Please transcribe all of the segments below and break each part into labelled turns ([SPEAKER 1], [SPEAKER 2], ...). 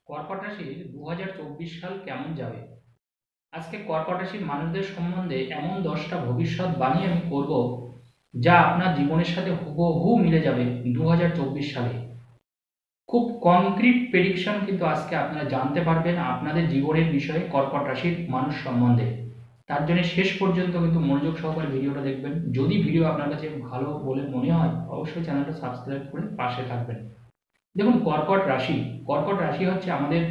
[SPEAKER 1] কর্কট রাশির 2024 সাল কেমন যাবে? আজকে কর্কট রাশির মানুষদের সম্বন্ধে এমন 10টা ভবিষ্যৎবাণী আমি করব, যা আপনার জীবনের সাথে হুবহু মিলে যাবে 2024 সালে। খুব কংক্রিট প্রেডিকশন কিন্তু আজকে আপনারা জানতে পারবেন আপনাদের জীবনের বিষয়ে কর্কট রাশির মানুষ সম্বন্ধে। তার জন্য শেষ পর্যন্ত কিন্তু মনোযোগ সহকারে ভিডিওটা দেখবেন। যদি ভিডিও আপনার কাছে ভালো বলে মনে হয়, অবশ্যই চ্যানেলটা সাবস্ক্রাইব করে পাশে থাকবেন। দেখুন, কর্কট রাশি হচ্ছে আমাদের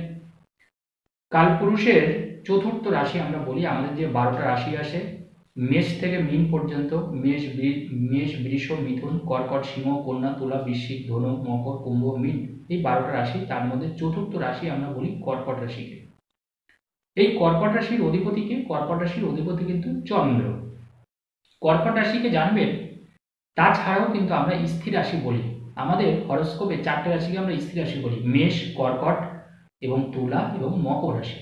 [SPEAKER 1] কালপুরুষের চতুর্থ রাশি। আমরা বলি আমাদের যে 12টা রাশি আসে মেষ থেকে মীন পর্যন্ত, মেষ বৃষ মিথুন কর্কট সিংহ কন্যা তুলা বৃশ্চিক ধনু মকর কুম্ভ মীন, এই 12টা রাশি, তার মধ্যে চতুর্থ রাশি আমরা বলি কর্কট রাশিকে। এই কর্কট রাশির অধিপতিকে, কর্কট রাশির অধিপতি কিন্তু চন্দ্র। কর্কট রাশিকে জানবেন, তাছাড়াও কিন্তু আমরা স্থির রাশি বলি। আমাদের হরস্কোপে 4টে রাশিকে আমরা স্থির রাশি বলি, মেষ, কর্কট এবং তুলা এবং মকর রাশি।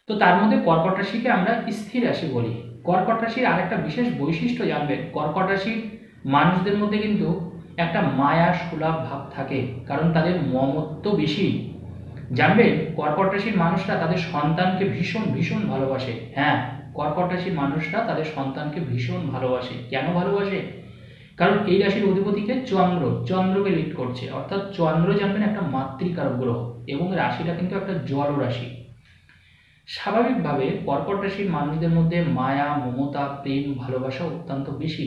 [SPEAKER 1] তো তার মধ্যে কর্কট রাশিকে আমরা স্থির রাশি বলি। কর্কট রাশির আরেকটা বিশেষ বৈশিষ্ট্য জানবেন, কর্কট রাশির মানুষদের মধ্যে কিন্তু একটা মায়া সুলভ ভাব থাকে, কারণ তাদের মমত্ব বেশি। জানবেন, কর্কট রাশির মানুষরা তাদের সন্তানকে ভীষণ ভীষণ ভালোবাসে। হ্যাঁ, কর্কট রাশির মানুষরা তাদের সন্তানকে ভীষণ ভালোবাসে। কেন ভালোবাসে? কারণ এই রাশির অধিপতিকে চন্দ্রকে লিড করছে, অর্থাৎ চন্দ্র জানবেন একটা মাতৃকারক গ্রহ, এবং রাশিটা কিন্তু একটা জল রাশি। স্বাভাবিকভাবে কর্কট রাশির মানুষদের মধ্যে মায়া মমতা প্রেম ভালোবাসা অত্যন্ত বেশি।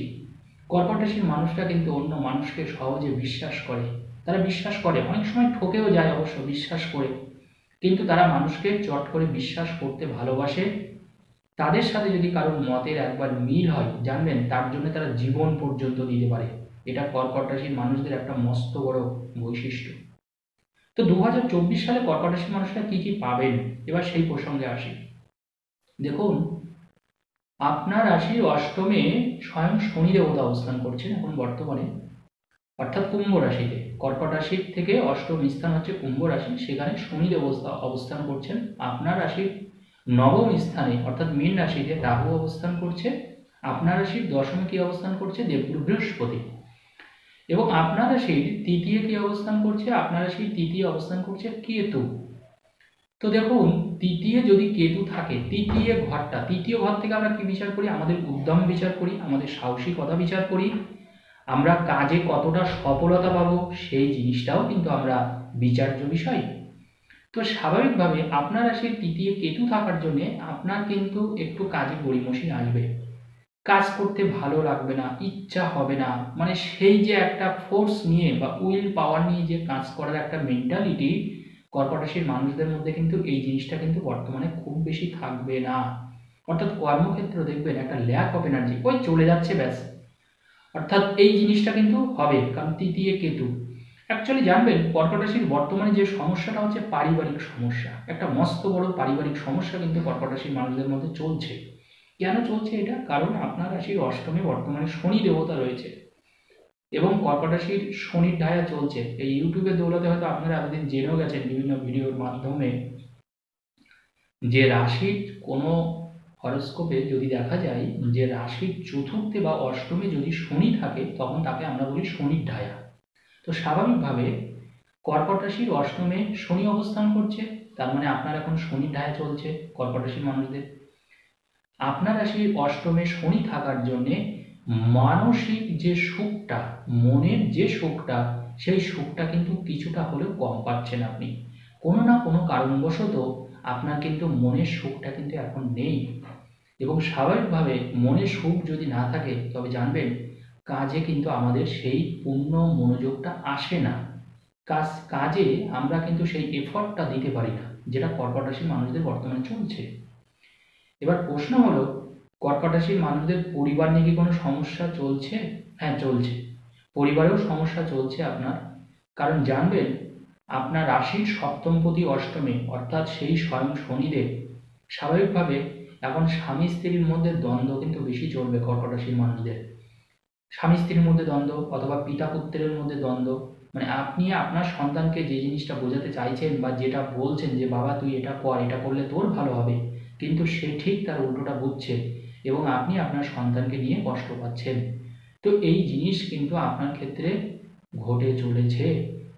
[SPEAKER 1] কর্কট রাশির মানুষরা কিন্তু অন্য মানুষকে সহজে বিশ্বাস করে। তারা বিশ্বাস করে, অনেক সময় ঠকেও যায় অবশ্য বিশ্বাস করে, কিন্তু তারা মানুষকে চট করে বিশ্বাস করতে ভালোবাসে। তাদের সাথে যদি কারোর মতের একবার মিল হয়, জানবেন তার জন্য তারা জীবন পর্যন্ত দিতে পারে। এটা কর্কট রাশির মানুষদের একটা মস্ত বড় বৈশিষ্ট্য। তো 2024 সালে কর্কট রাশির মানুষরা কি কি পাবেন, এবার সেই প্রসঙ্গে আসি। দেখুন, আপনার রাশির অষ্টমে স্বয়ং শনি দেবতা অবস্থান করছেন এখন বর্তমানে, অর্থাৎ কুম্ভ রাশিতে। কর্কট রাশির থেকে অষ্টম স্থান হচ্ছে কুম্ভ রাশি, সেখানে শনি দেবতা অবস্থান করছেন। আপনার রাশির নবম স্থানে অর্থাৎ মীন রাশিতে রাহু অবস্থান করছে। আপনার রাশির দশমে কি অবস্থান করছে? দেবগুরু বৃহস্পতি। এবং আপনার রাশির তৃতীয় কি অবস্থান করছে? আপনার রাশির তৃতীয় অবস্থান করছে কেতু। তো দেখুন, তৃতীয় যদি কেতু থাকে, তৃতীয় ঘর থেকে আমরা কি বিচার করি? আমাদের উদ্যম বিচার করি, আমাদের সাহসিকতা বিচার করি, আমরা কাজে কতটা সফলতা পাবো সেই জিনিসটাও কিন্তু আমরা বিচার্য বিষয়। তো স্বাভাবিকভাবে আপনার রাশির তৃতীয় কেতু থাকার জন্য আপনার কিন্তু একটু কাজে গড়িমসি আসবে, কাজ করতে ভালো লাগবে না, ইচ্ছা হবে না, মানে সেই যে একটা ফোর্স নিয়ে বা উইল পাওয়ার নিয়ে যে কাজ করার একটা মেন্টালিটি কর্কট রাশির মানুষদের মধ্যে কিন্তু এই জিনিসটা কিন্তু বর্তমানে খুব বেশি থাকবে না। অর্থাৎ কর্মক্ষেত্রে দেখবেন একটা ল্যাক অফ এনার্জি, ওই চলে যাচ্ছে ব্যাস। অর্থাৎ এই জিনিসটা কিন্তু হবে, কারণ তৃতীয় কেতু। অ্যাকচুয়ালি জানবেন, কর্কট রাশির বর্তমানে যে সমস্যাটা হচ্ছে পারিবারিক সমস্যা, একটা মস্ত বড় পারিবারিক সমস্যা কিন্তু কর্কট রাশির মানুষদের মধ্যে চলছে। কেন চলছে এটা? কারণ আপনার রাশির অষ্টমে বর্তমানে শনি দেবতা রয়েছে এবং কর্কট রাশির শনির ঢায়া চলছে। এই ইউটিউবের দৌলতে হয়তো আপনারা এতদিন জেনেও গেছেন বিভিন্ন ভিডিওর মাধ্যমে, যে রাশির কোনো হরস্কোপে যদি দেখা যায় যে রাশির চতুর্থে বা অষ্টমে যদি শনি থাকে, তখন তাকে আমরা বলি শনির ঢায়া। তো স্বাভাবিকভাবে কর্কট রাশির অষ্টমে শনি অবস্থান করছে, তার মানে আপনার এখন শনির ঢায়া চলছে কর্কট রাশির মানুষদের। আপনার রাশির অষ্টমে শনি থাকার জন্যে মানসিক যে সুখটা, মনের যে সুখটা, সেই সুখটা কিন্তু কিছুটা হলেও কম পাচ্ছেন আপনি। কোনো না কোনো কারণবশত আপনার কিন্তু মনের সুখটা কিন্তু এখন নেই। এবং স্বাভাবিকভাবে মনের সুখ যদি না থাকে, তবে জানবেন কাজে কিন্তু আমাদের সেই পূর্ণ মনোযোগটা আসে না। কাজে আমরা কিন্তু সেই এফর্টটা দিতে পারি না, যেটা কর্কট রাশির মানুষদের বর্তমানে চলছে। এবার প্রশ্ন হলো, কর্কট রাশির মানুষদের পরিবার নিয়ে কি কোনো সমস্যা চলছে? হ্যাঁ, চলছে। পরিবারেও সমস্যা চলছে আপনার। কারণ জানবেন, আপনার রাশির সপ্তমপতি অষ্টমে, অর্থাৎ সেই স্বয়ং শনিদেব। স্বাভাবিকভাবে এখন স্বামী স্ত্রীর মধ্যে দ্বন্দ্ব কিন্তু বেশি চলবে কর্কট রাশির মানুষদের। স্বামী স্ত্রীর মধ্যে দ্বন্দ্ব অথবা পিতা পুত্রের মধ্যে দ্বন্দ্ব, মানে আপনি আপনার সন্তানকে যে জিনিসটা বোঝাতে চাইছেন বা যেটা বলছেন যে বাবা তুই এটা কর, এটা করলে তোর ভালো হবে, কিন্তু সে ঠিক তার উল্টোটা বুঝছে এবং আপনি আপনার সন্তানকে নিয়ে কষ্ট পাচ্ছেন। তো এই জিনিস কিন্তু আপনার ক্ষেত্রে ঘটে চলেছে।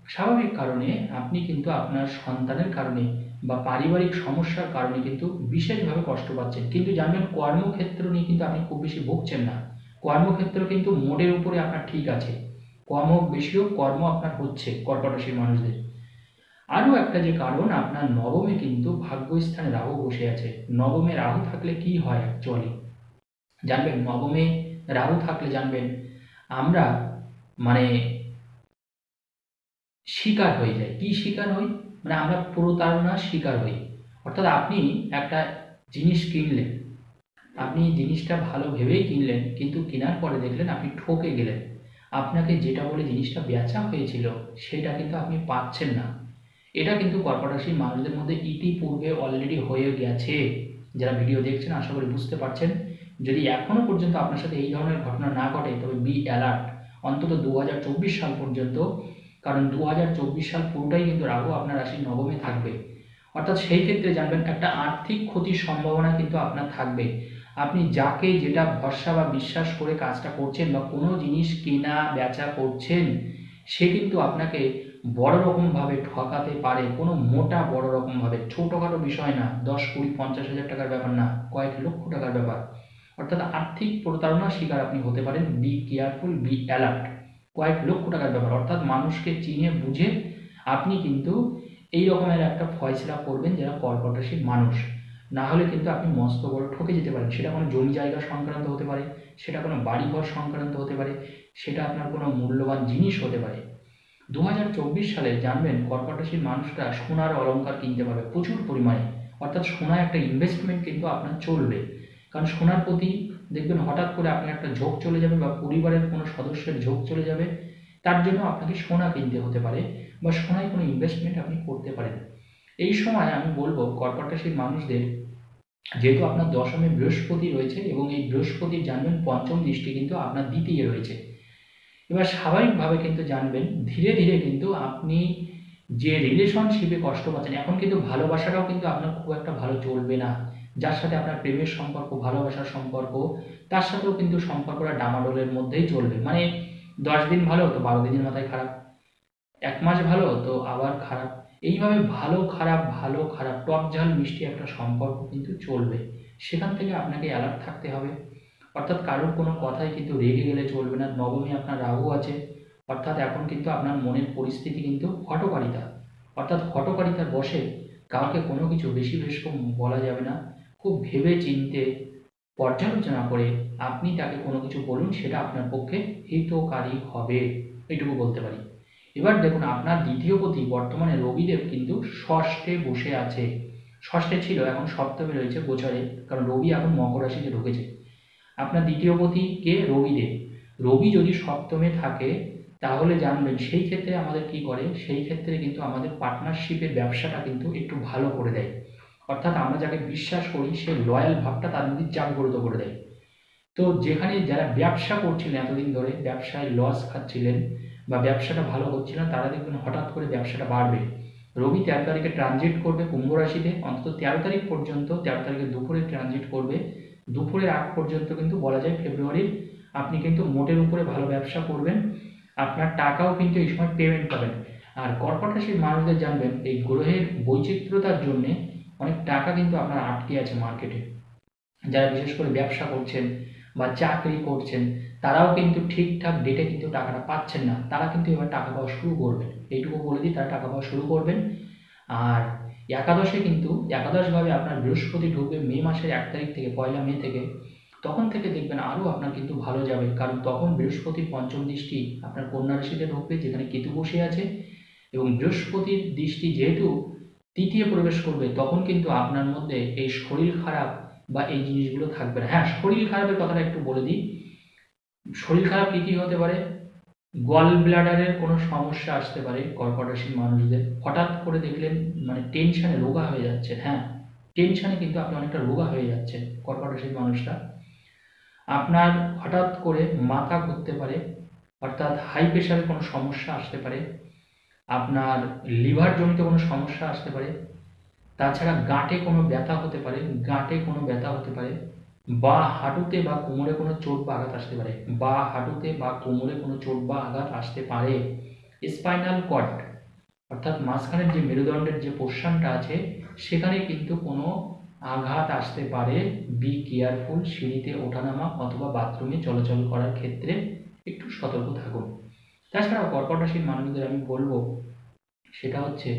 [SPEAKER 1] স্বাভাবিক কারণে আপনি কিন্তু আপনার সন্তানের কারণে বা পারিবারিক সমস্যার কারণে কিন্তু বিশেষভাবে কষ্ট পাচ্ছেন, কিন্তু জানবেন কর্মক্ষেত্র নিয়ে কিন্তু আপনি খুব বেশি ভুগছেন না। কর্মক্ষেত্র কিন্তু মোডের উপরে আপনার ঠিক আছে, কম হোক বেশি হোক কর্ম আপনার হচ্ছে কর্কট রাশির মানুষদের। আরও একটা যে কারণ, আপনার নবমে কিন্তু ভাগ্যস্থানে রাহু বসে আছে। নবমে রাহু থাকলে কি হয় অ্যাকচুয়ালি জানবেন, নবমে রাহু থাকলে জানবেন আমরা মানে শিকার হয়ে যাই। কি শিকার হই, মানে আমরা প্রতারণার শিকার হই। অর্থাৎ আপনি একটা জিনিস কিনলেন, আপনি জিনিসটা ভালো ভেবেই কিনলেন, কিন্তু কেনার পরে দেখলেন আপনি ঠকে গেলেন। আপনাকে যেটা বলে জিনিসটা বেচা হয়েছিল সেটা কিন্তু আপনি পাচ্ছেন না। এটা কিন্তু কর্কট রাশির মানুষদের মধ্যে ইতিপূর্বে অলরেডি হয়ে গেছে। যারা ভিডিও দেখছেন আশা করি বুঝতে পারছেন। যদি এখনো পর্যন্ত আপনার সাথে এই ধরনের ঘটনা না ঘটে তবে বি অ্যালার্ট, অন্তত 2024 সাল পর্যন্ত। কারণ 2024 সাল পুরোটাই কিন্তু রাহু আপনার রাশির নবমে থাকবে। অর্থাৎ সেই ক্ষেত্রে জানবেন একটা আর্থিক ক্ষতির সম্ভাবনা কিন্তু আপনার থাকবে। আপনি যাকে যেটা ভরসা বা বিশ্বাস করে কাজটা করছেন বা কোনো জিনিস কেনা বেচা করছেন, সে কিন্তু আপনাকে বড় রকমভাবে ঠকাতে পারে, কোনো মোটা বড় রকমভাবে। ছোটোখাটো বিষয় না, 10, 20, 50 হাজার টাকার ব্যাপার না, কয়েক লক্ষ টাকার ব্যাপার। অর্থাৎ আর্থিক প্রতারণার শিকার আপনি হতে পারেন। Be careful, be alert. কয়েক লক্ষ টাকার ব্যাপার, অর্থাৎ মানুষকে চিনে বুঝে আপনি কিন্তু এই রকমের একটা ফয়সলা করবেন যারা কর্কট রাশির মানুষ। না হলে কিন্তু আপনি মস্ত বড় ঠকে যেতে পারেন। সেটা কোনো জমি জায়গা সংক্রান্ত হতে পারে, সেটা কোনো বাড়িঘর সংক্রান্ত হতে পারে, সেটা আপনার কোনো মূল্যবান জিনিস হতে পারে। 2024 সালে জানবেন কর্কট রাশির মানুষরা সোনার অলংকার কিনতে পারবে প্রচুর পরিমাণে। অর্থাৎ সোনা একটা ইনভেস্টমেন্ট কিন্তু আপনার চলবে। কারণ সোনার প্রতি দেখবেন হঠাৎ করে আপনার একটা ঝোঁক চলে যাবে বা পরিবারের কোনো সদস্যের ঝোঁক চলে যাবে, তার জন্য আপনাকে সোনা কিনতে হতে পারে বা সোনায় কোনো ইনভেস্টমেন্ট আপনি করতে পারেন। এই সময় আমি বলবো কর্কট রাশির মানুষদের, যেহেতু আপনার দশমে বৃহস্পতি রয়েছে এবং এই বৃহস্পতির জানবেন পঞ্চম দৃষ্টি কিন্তু আপনার দ্বিতীয় রয়েছে। এবার স্বাভাবিকভাবে কিন্তু জানবেন ধীরে ধীরে কিন্তু আপনি যে রিলেশনশিপে কষ্ট পাচ্ছেন, এখন কিন্তু ভালোবাসাটাও কিন্তু আপনার খুব একটা ভালো চলবে না। যার সাথে আপনার প্রেমের সম্পর্ক, ভালোবাসার সম্পর্ক, তার সাথেও কিন্তু সম্পর্কটা ডামাডোলের মধ্যেই চলবে। মানে 10 দিন ভালো তো 12 দিনের মাথায় খারাপ, 1 মাস ভালো তো আবার খারাপ। এইভাবে ভালো খারাপ ভালো খারাপ টক ঝাল মিষ্টি একটা সম্পর্ক কিন্তু চলবে। সেখান থেকে আপনাকে অ্যালার্ট থাকতে হবে। অর্থাৎ কারোর কোনো কথায় কিন্তু রেগে গেলে চলবে না। নবমে আপনার রাহু আছে, অর্থাৎ এখন কিন্তু আপনার মনের পরিস্থিতি কিন্তু হঠকারিতা, অর্থাৎ হঠকারিতার বশে কাউকে কোনো কিছু বেশি বেশি বলা যাবে না। খুব ভেবে চিন্তে পর্যালোচনা করে আপনি তাকে কোনো কিছু বলুন, সেটা আপনার পক্ষে হিতকারী হবে, এইটুকু বলতে পারি। এবার দেখুন আপনার দ্বিতীয় পতি বর্তমানে রবিদেব কিন্তু ষষ্ঠে বসে আছে। ষষ্ঠে ছিল, এখন সপ্তমে রয়েছে গোচরে, কারণ রবি এখন মকর রাশিতে ঢুকেছে। আপনার দ্বিতীয় পতি কে? রবিদেব। রবি যদি সপ্তমে থাকে তাহলে জানবেন সেই ক্ষেত্রে আমাদের কি করে, সেই ক্ষেত্রে কিন্তু আমাদের পার্টনারশিপের ব্যবসাটা কিন্তু একটু ভালো করে দেয়। অর্থাৎ আমরা যাকে বিশ্বাস করি সেই লয়াল ভাবটা তার মধ্যে জাগ্রত করে দেয়। তো যেখানে যারা ব্যবসা করছিলেন এতদিন ধরে, ব্যবসায় লস খাচ্ছিলেন বা ব্যবসাটা ভালো হচ্ছিল না, তারা দেখবেন হঠাৎ করে ব্যবসাটা বাড়বে। রবি 13 তারিখে ট্রানজিট করবে কুম্ভ রাশিতে, অন্তত 13 তারিখ পর্যন্ত, 13 তারিখে দুপুরে ট্রানজিট করবে। দুপুরের আগ পর্যন্ত কিন্তু বলা যায় ফেব্রুয়ারির আপনি কিন্তু মোটের উপরে ভালো ব্যবসা করবেন। আপনার টাকাও কিন্তু এই সময় পেমেন্ট পাবেন। আর কর্কট রাশির মানুষদের জানবেন এই গ্রহের বৈচিত্র্যতার জন্যে অনেক টাকা কিন্তু আপনার আটকে আছে মার্কেটে। যারা বিশেষ করে ব্যবসা করছেন বা চাকরি করছেন তারাও কিন্তু ঠিকঠাক ডেটে কিন্তু টাকাটা পাচ্ছেন না। তারা কিন্তু এবার টাকা পাওয়া শুরু করবেন, এইটুকু বলে দিই, তারা টাকা পাওয়া শুরু করবেন। আর একাদশে কিন্তু একাদশভাবে আপনার বৃহস্পতি ঢুকবে মে মাসের 1 তারিখ থেকে, 1 মে থেকে। তখন থেকে দেখবেন আরও আপনার কিন্তু ভালো যাবে, কারণ তখন বৃহস্পতির পঞ্চম দৃষ্টি আপনার কন্যা রাশিতে ঢুকবে যেখানে কেতু বসে আছে, এবং বৃহস্পতির দৃষ্টি যেহেতু তৃতীয় প্রবেশ করবে তখন কিন্তু আপনার মধ্যে এই শরীর খারাপ বা এই জিনিসগুলো থাকবে না। হ্যাঁ, শরীর খারাপের কথাটা একটু বলে দিই। শরীর খারাপ কী কী হতে পারে? গল ব্লাডারের কোনো সমস্যা আসতে পারে কর্কট রাশির মানুষদের। হঠাৎ করে দেখলেন মানে টেনশনে রোগা হয়ে যাচ্ছে। হ্যাঁ, টেনশনে কিন্তু আপনি অনেকটা রোগা হয়ে যাচ্ছেন কর্কট রাশির মানুষরা। আপনার হঠাৎ করে মাথা ঘুরতে পারে, অর্থাৎ হাই প্রেশারের কোনো সমস্যা আসতে পারে। আপনার লিভার জনিত কোনো সমস্যা আসতে পারে। তাছাড়া গাঁটে কোনো ব্যথা হতে পারে, গাঁটে কোনো ব্যথা হতে পারে, বা হাঁটুতে বা কোমরে কোনো চোট বা আঘাত আসতে পারে, বা হাঁটুতে বা কোমরে কোনো চোট বা আঘাত আসতে পারে। স্পাইনাল কর্ড অর্থাৎ মাঝখানের যে মেরুদণ্ডের যে পোর্শনটা আছে সেখানে কিন্তু কোনো আঘাত আসতে পারে। বি কেয়ারফুল, সিঁড়িতে ওঠানামা অথবা বাথরুমে চলাচল করার ক্ষেত্রে একটু সতর্ক থাকুন। তাছাড়াও কর্কট রাশির মানুষদের আমি বলবো সেটা হচ্ছে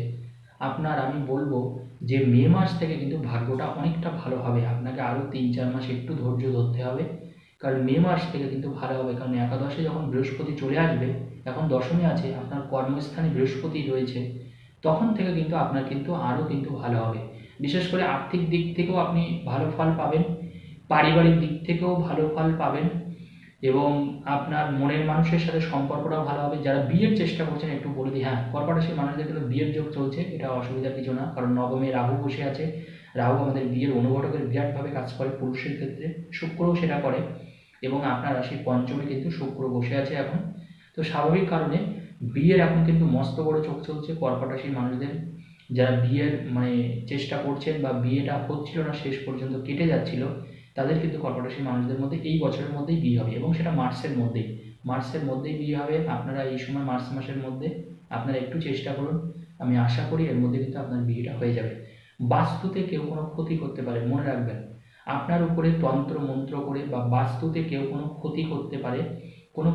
[SPEAKER 1] আমি বলবো যে মে মাস থেকে কিন্তু ভাগ্যটা অনেকটা ভালো হবে। আপনাকে আরও 3-4 মাস একটু ধৈর্য ধরতে হবে, কারণ মে মাস থেকে কিন্তু ভালো হবে। কারণ একাদশে যখন বৃহস্পতি চলে আসবে, এখন দশমে আছে, আপনার কর্মস্থানে বৃহস্পতি রয়েছে, তখন থেকে কিন্তু আপনার কিন্তু আরও কিন্তু ভালো হবে। বিশেষ করে আর্থিক দিক থেকেও আপনি ভালো ফল পাবেন, পারিবারিক দিক থেকেও ভালো ফল পাবেন, এবং আপনার মনের মানুষের সাথে সম্পর্কটাও ভালো হবে। যারা বিয়ের চেষ্টা করছেন একটু বলে দিই, হ্যাঁ, কর্কট রাশির মানুষদের কিন্তু বিয়ের যোগ চলছে, এটা অসুবিধার কিছু না। কারণ নবমে রাহু বসে আছে, রাহু আমাদের বিয়ের অনুঘটকের বিরাটভাবে কাজ করে পুরুষের ক্ষেত্রে, শুক্রও সেটা করে, এবং আপনার রাশির পঞ্চমে কিন্তু শুক্র বসে আছে এখন। তো স্বাভাবিক কারণে বিয়ের এখন কিন্তু মস্ত বড় চোখ চলছে কর্কট রাশির মানুষদের। যারা বিয়ের চেষ্টা করছেন বা বিয়েটা হচ্ছিল না, শেষ পর্যন্ত কেটে যাচ্ছিল, তাদের কিন্তু কর্কট রাশির মানুষদের মধ্যে এই বছরের মধ্যেই বিয়ে হবে, এবং সেটা মার্চের মধ্যেই বিয়ে হবে। আপনারা এই সময় মার্চ মাসের মধ্যে আপনারা একটু চেষ্টা করুন, আমি আশা করি এর মধ্যে কিন্তু আপনার বিয়েটা হয়ে যাবে। বাস্তুতে কেউ কোনো ক্ষতি করতে পারে, মনে রাখবেন, আপনার উপরে তন্ত্র মন্ত্র করে বা বাস্তুতে কেউ কোনো ক্ষতি করতে পারে কোনো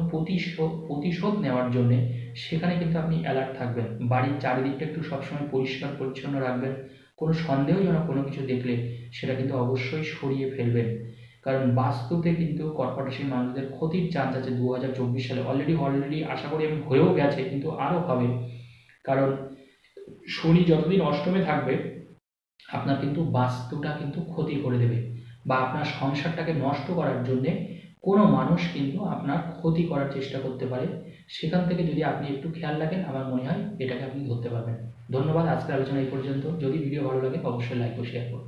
[SPEAKER 1] প্রতিশোধ নেওয়ার জন্যে, সেখানে কিন্তু আপনি অ্যালার্ট থাকবেন। বাড়ির চারিদিকটা একটু সবসময় পরিষ্কার পরিচ্ছন্ন রাখবেন। কোনো সন্দেহজনক কোনো কিছু দেখলে সেটা কিন্তু অবশ্যই সরিয়ে ফেলবেন, কারণ বাস্তুতে কিন্তু কর্কট রাশির মানুষদের ক্ষতির চান্স আছে 2024 সালে। অলরেডি আশা করি আমি হয়েও গেছে, কিন্তু আরও হবে। কারণ শনি যতদিন অষ্টমে থাকবে, আপনার কিন্তু বাস্তুটা কিন্তু ক্ষতি করে দেবে, বা আপনার সংসারটাকে নষ্ট করার জন্যে কোনো মানুষ কিন্তু আপনার ক্ষতি করার চেষ্টা করতে পারে। সেখান থেকে যদি আপনি একটু খেয়াল রাখেন, আমার মনে হয় এটাকে আপনি ধরতে পারবেন। ধন্যবাদ, আজকের আলোচনা এই পর্যন্ত। যদি ভিডিও ভালো লাগে অবশ্যই লাইক ও শেয়ার করুন।